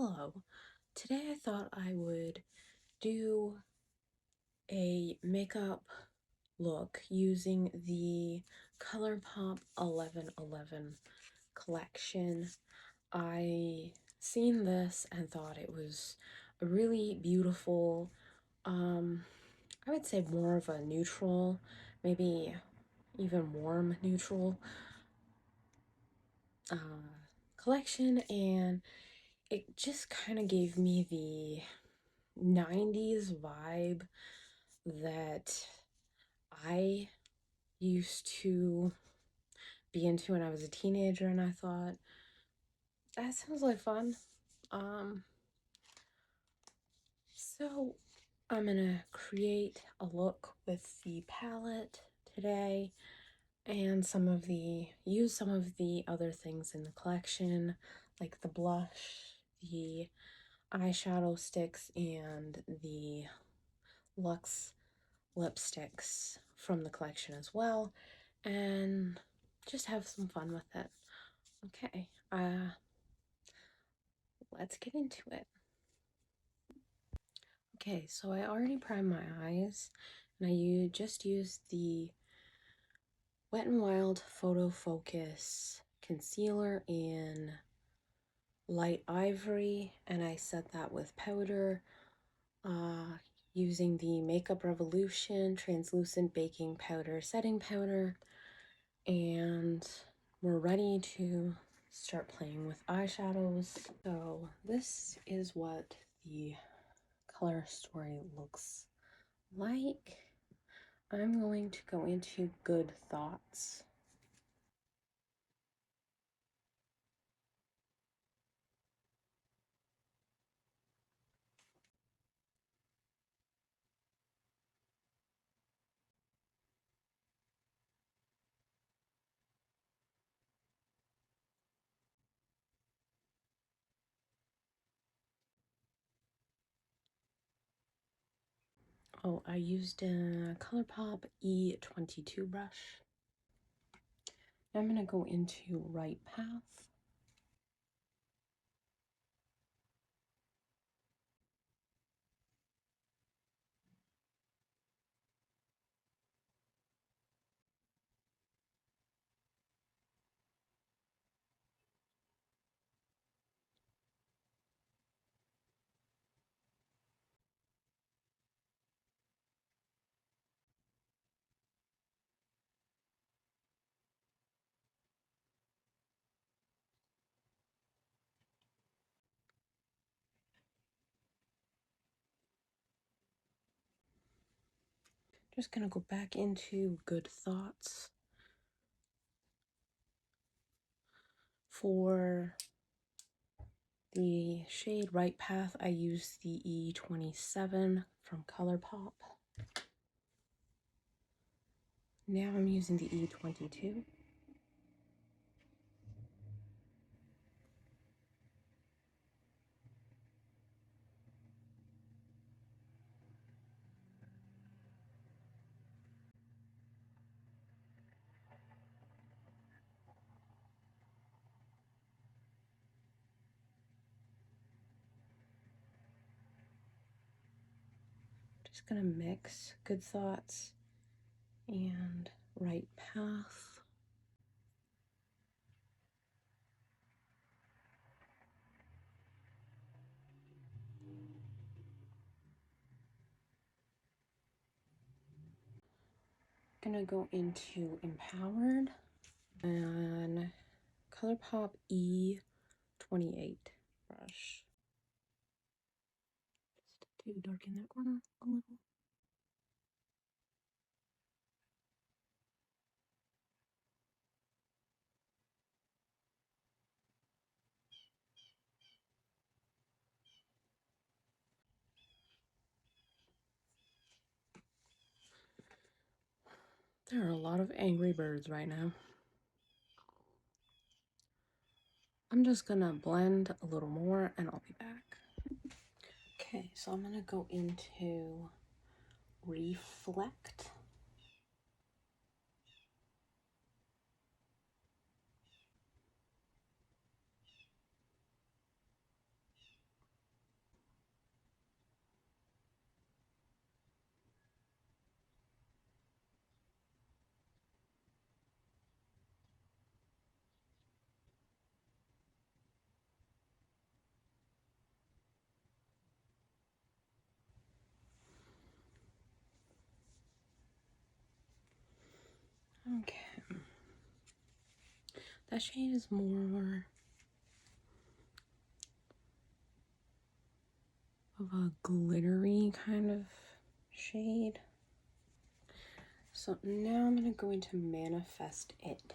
Hello. Today I thought I would do a makeup look using the ColourPop 1111 collection. I seen this and thought it was a really beautiful, I would say more of a neutral, maybe even warm neutral collection, and it just kind of gave me the 90s vibe that I used to be into when I was a teenager, and I thought that sounds like fun. So I'm gonna create a look with the palette today and use some of the other things in the collection, like the blush, the eyeshadow sticks, and the Luxe lipsticks from the collection as well, and just have some fun with it. Okay, let's get into it. Okay, so I already primed my eyes, and I just used the Wet n Wild Photo Focus concealer in light ivory, and I set that with powder using the Makeup Revolution translucent baking powder setting powder, and we're ready to start playing with eyeshadows. So this is what the color story looks like. I'm going to go into Good Thoughts. Oh, I used a ColourPop E22 brush. I'm going to go into Right Path. Just going to go back into Good Thoughts. For the shade Right Path, I used the E27 from ColourPop. Now I'm using the E22. Just gonna mix Good Thoughts and Right Path. Gonna go into Empowered and ColourPop E28 brush. Just to darken that corner a little. There are a lot of angry birds right now. I'm just gonna blend a little more and I'll be back. Okay, so I'm gonna go into Reflect. Okay. That shade is more of a glittery kind of shade. So now I'm going to manifest it.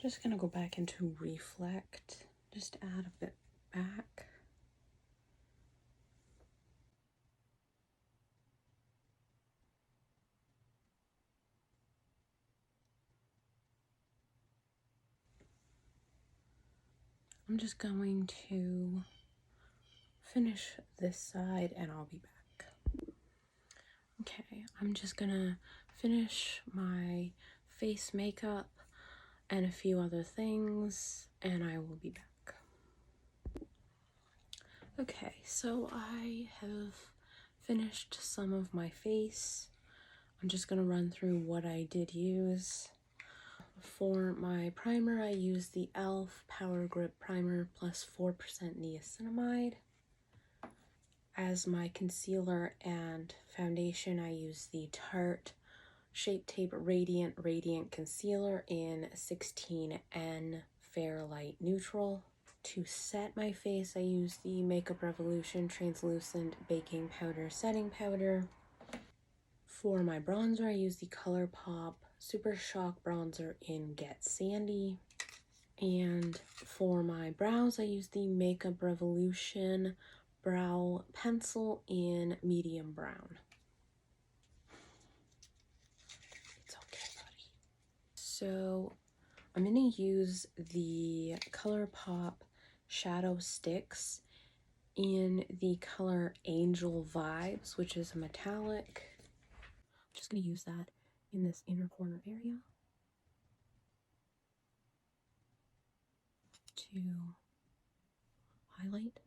Just gonna go back into reflect, just add a bit back. I'm just going to finish this side and I'll be back. Okay, I'm just gonna finish my face makeup and a few other things and I will be back. Okay, so I have finished some of my face. I'm just gonna run through what I did use. For my primer, I used the e.l.f. Power Grip Primer plus 4% niacinamide. As my concealer and foundation, I used the Tarte Shape Tape Radiant Concealer in 16N Fair Light Neutral. To set my face, I used the Makeup Revolution Translucent Baking Powder Setting Powder. For my bronzer, I used the ColourPop Super Shock Bronzer in Get Sandy. And for my brows, I used the Makeup Revolution Brow Pencil in Medium Brown. It's okay, buddy. So I'm going to use the ColourPop Shadow Sticks in the color Angel Vibes, which is a metallic. I'm just going to use that in this inner corner area to highlight,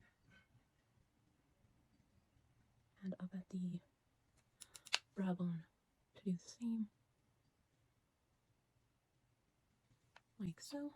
and up at the brow bone to do the same, like so.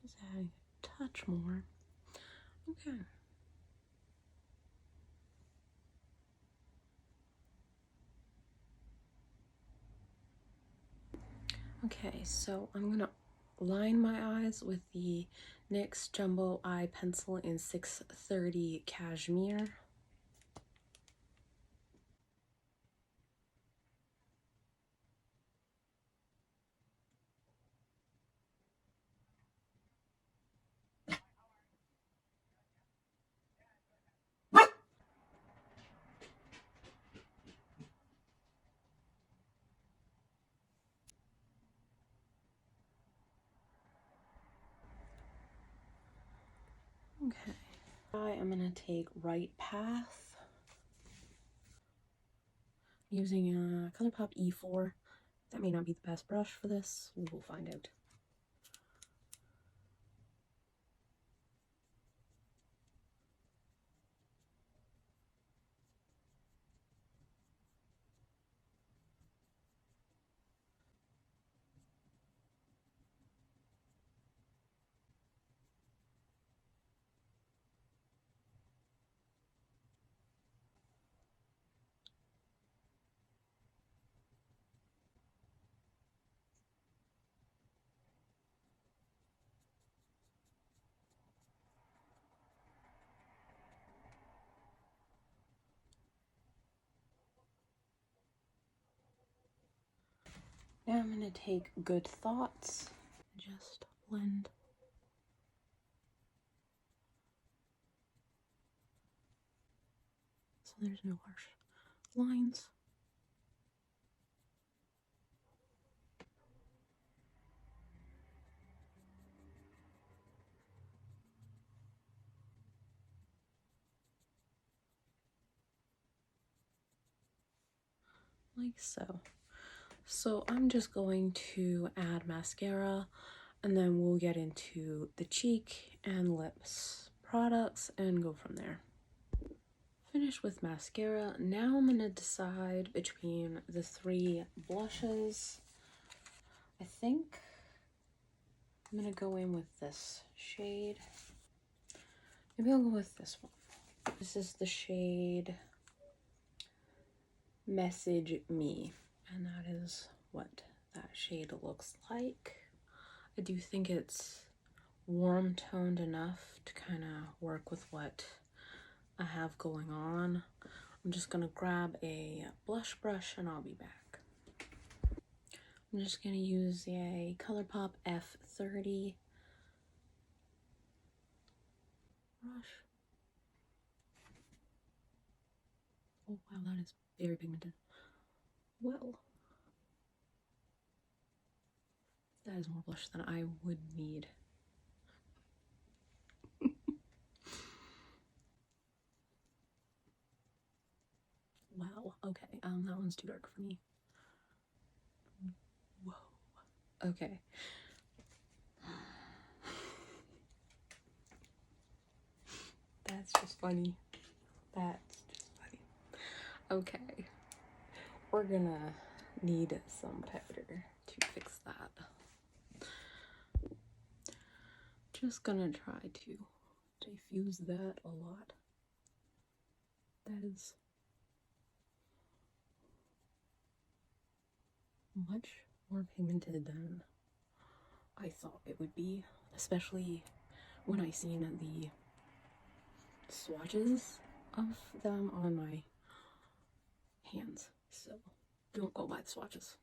Just add a touch more. Okay. Okay, so I'm gonna line my eyes with the NYX Jumbo Eye Pencil in 630 Cashmere. Okay. I'm gonna take Right Path using a ColourPop E4. That may not be the best brush for this. We will find out. Now I'm gonna take Good Thoughts, just blend. there's no harsh lines. Like so. So I'm just going to add mascara, and then we'll get into the cheek and lips products and go from there. Finished with mascara. Now I'm gonna decide between the 3 blushes. I think I'm gonna go in with this shade. Maybe I'll go with this one. This is the shade Message Me, and that is what that shade looks like. I do think it's warm toned enough to kind of work with what I have going on. I'm just gonna grab a blush brush and I'll be back. I'm just gonna use a ColourPop F30 brush. Oh wow, that is very pigmented. Well, that is more blush than I would need. Wow, okay, that one's too dark for me. Whoa, okay. That's just funny. That's just funny. Okay, we're gonna need some powder to fix that. Just gonna try to diffuse that a lot. That is much more pigmented than I thought it would be, especially when I seen the swatches of them on my hands. So don't go by the swatches.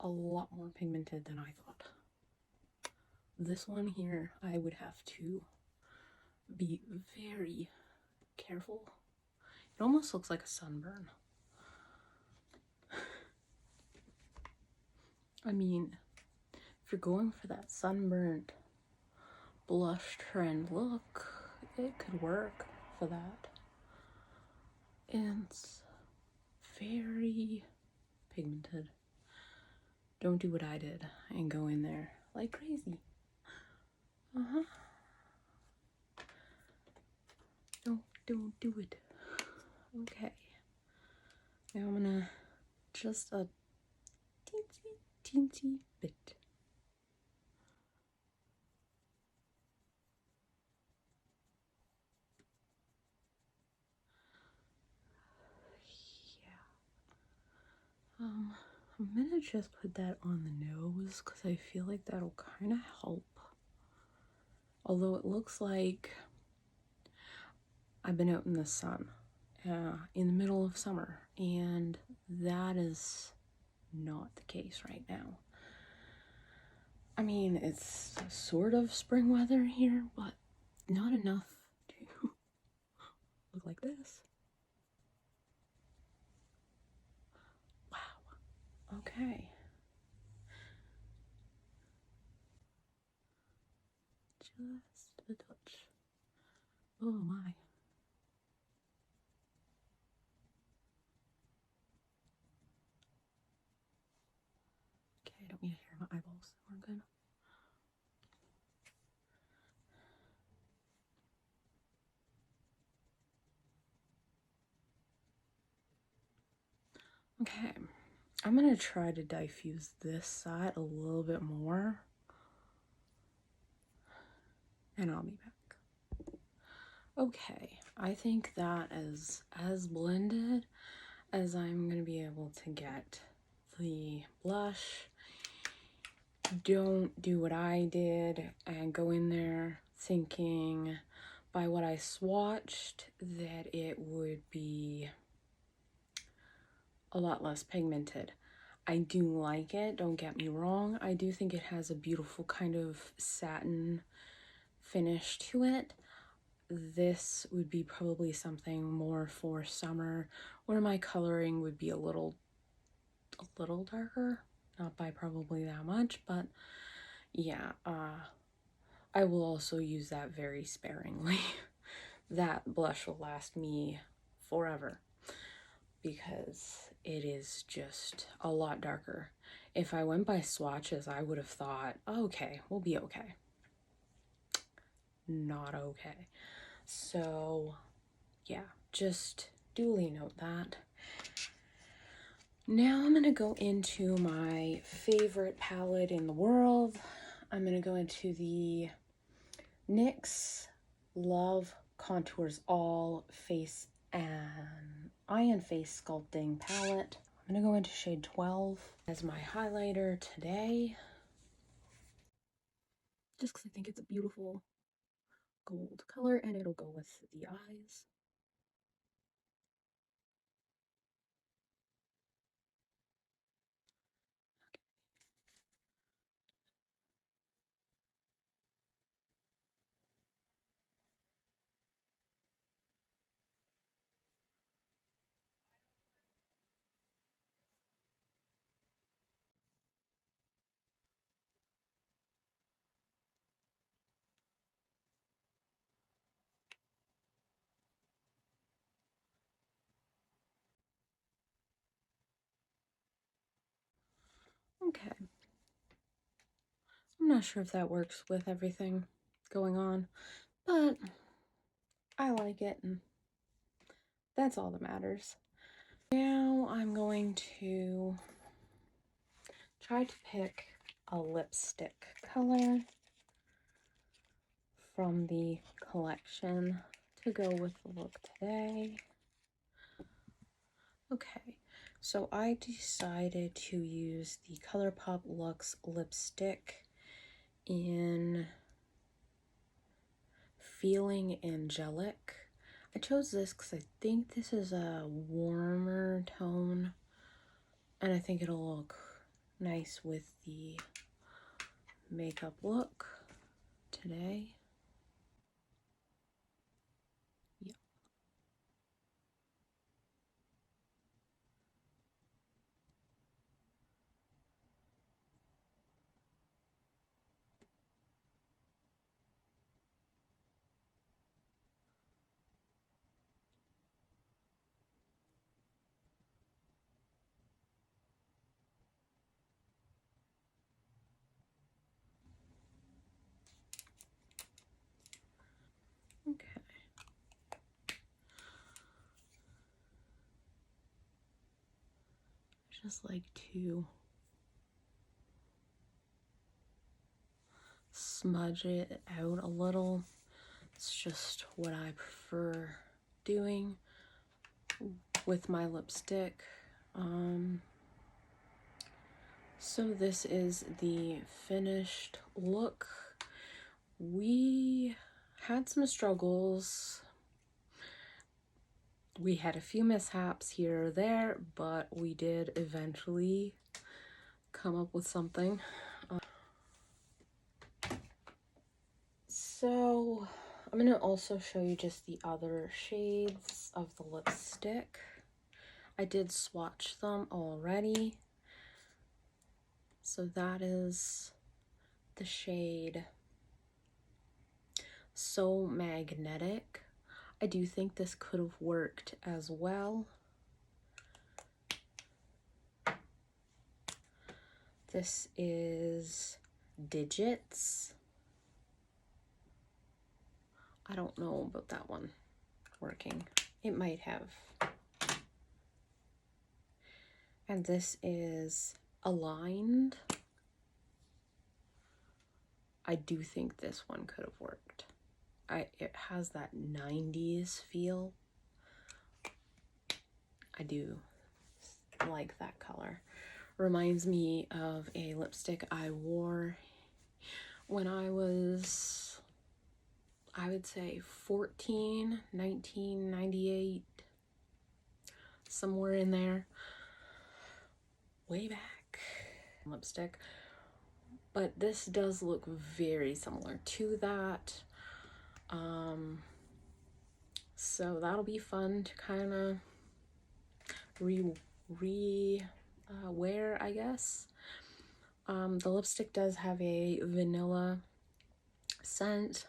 A lot more pigmented than I thought. This one here, I would have to be very careful. It almost looks like a sunburn. I mean, if you're going for that sunburnt blush trend look, it could work for that. And it's very pigmented. Don't do what I did and go in there like crazy. Don't do it. Okay. Now I'm gonna just a teensy bit. Yeah. I'm gonna just put that on the nose because I feel like that'll kind of help. Although it looks like I've been out in the sun in the middle of summer, and that is not the case right now. I mean, it's sort of spring weather here, but not enough to look like this. Wow. Okay. Just a touch. Oh my. Okay, I don't need to hear my eyeballs. We're good. Okay, I'm gonna try to diffuse this side a little bit more, and I'll be back. Okay, I think that is as blended as I'm gonna be able to get the blush. Don't do what I did and go in there thinking by what I swatched that it would be a lot less pigmented. I do like it, don't get me wrong. I do think it has a beautiful kind of satin finish to it. this would be probably something more for summer, where my coloring would be a little darker, not by probably that much, but yeah, I will also use that very sparingly. That blush will last me forever because it is just a lot darker. If I went by swatches, I would have thought, okay, we'll be okay. Not okay. So yeah, just duly note that. Now I'm going to go into my favorite palette in the world. I'm going to go into the NYX Love Contours All Face and Eye and Face Sculpting Palette. I'm going to go into shade 12 as my highlighter today, just because I think it's a beautiful gold color and it'll go with the eyes. Okay. I'm not sure if that works with everything going on, but I like it and that's all that matters. Now I'm going to try to pick a lipstick color from the collection to go with the look today. Okay, so I decided to use the ColourPop Luxe lipstick in Feeling Angelic. I chose this because I think this is a warmer tone and I think it'll look nice with the makeup look today. Yep. Okay. Just like to smudge it out a little. It's just what I prefer doing with my lipstick. So this is the finished look. We had some struggles. We had a few mishaps here or there, but we did eventually come up with something. So I'm going to also show you just the other shades of the lipstick. I did swatch them already. So that is the shade So Magnetic. I do think this could have worked as well. This is Digits. I don't know about that one working. It might have. And this is Aligned. I do think this one could have worked. It has that 90s feel. I do like that color. Reminds me of a lipstick I wore when I was, I would say 14, 1998, somewhere in there, way back. Lipstick, but this does look very similar to that. So that'll be fun to kind of wear, I guess. The lipstick does have a vanilla scent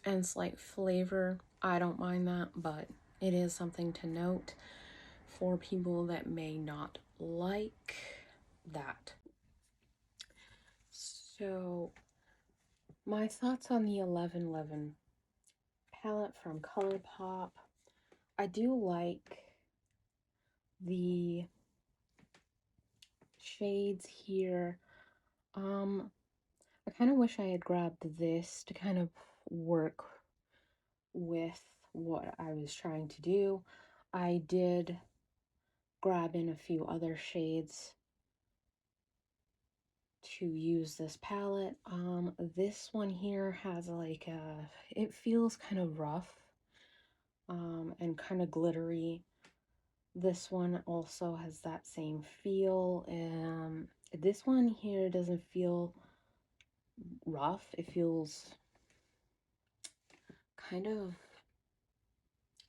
and slight flavor. I don't mind that, but it is something to note for people that may not like that. So my thoughts on the 1111 palette from ColourPop. I do like the shades here. I kind of wish I had grabbed this to kind of work with what I was trying to do. I did grab in a few other shades to use this palette. This one here has like it feels kind of rough and kind of glittery. This one also has that same feel. This one here doesn't feel rough. It feels kind of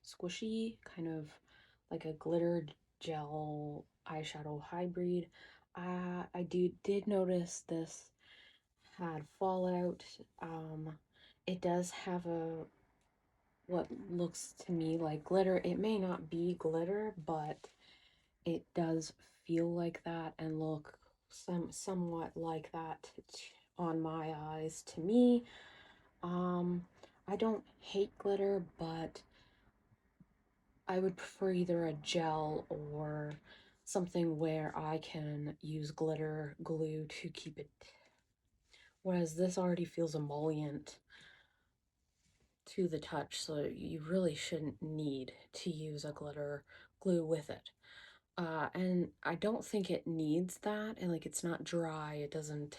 squishy, kind of like a glittered gel eyeshadow hybrid. I did notice this had fallout. It does have a what looks to me like glitter. It may not be glitter, but it does feel like that and look somewhat like that on my eyes to me. I don't hate glitter, but I would prefer either a gel or something where I can use glitter glue to keep it, whereas this already feels emollient to the touch, so you really shouldn't need to use a glitter glue with it. And I don't think it needs that, and like it's not dry, it doesn't,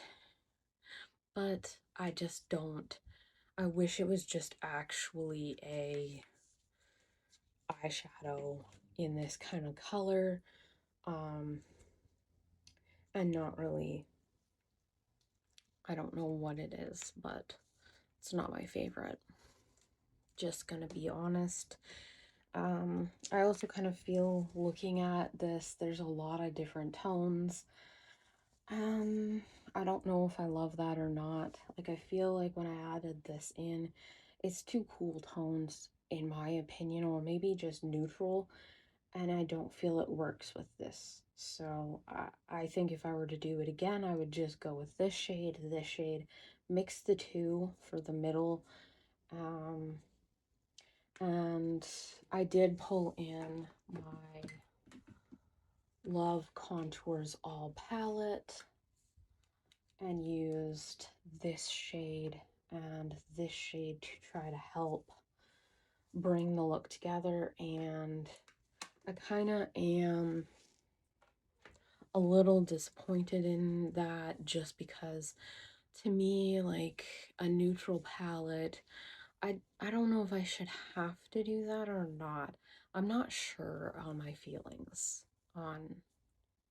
but I just don't. I wish it was just actually a eyeshadow in this kind of color, and not really, I don't know what it is, but it's not my favorite. Just gonna be honest. I also kind of feel looking at this, there's a lot of different tones. I don't know if I love that or not. Like, I feel like when I added this in, it's too cool tones, in my opinion, or maybe just neutral, and I don't feel it works with this. So I think if I were to do it again, I would just go with this shade, mix the two for the middle. And I did pull in my Love Contours All palette and used this shade and this shade to try to help bring the look together. And I kind of am a little disappointed in that, just because to me, like, a neutral palette, I don't know if I should have to do that or not. I'm not sure on my feelings on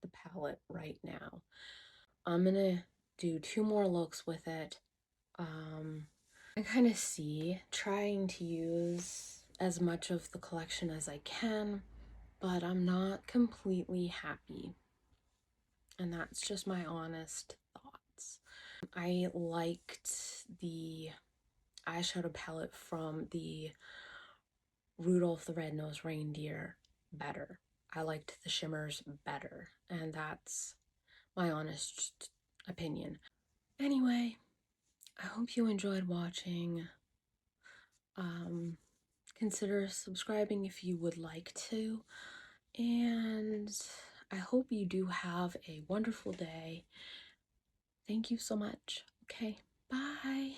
the palette right now. I'm gonna do 2 more looks with it. I kind of see trying to use as much of the collection as I can, but I'm not completely happy. And that's just my honest thoughts. I liked the eyeshadow palette from the Rudolph the Red-Nosed Reindeer better. I liked the shimmers better, and that's my honest opinion. Anyway, I hope you enjoyed watching. Consider subscribing if you would like to, and I hope you do have a wonderful day. Thank you so much. Okay, bye.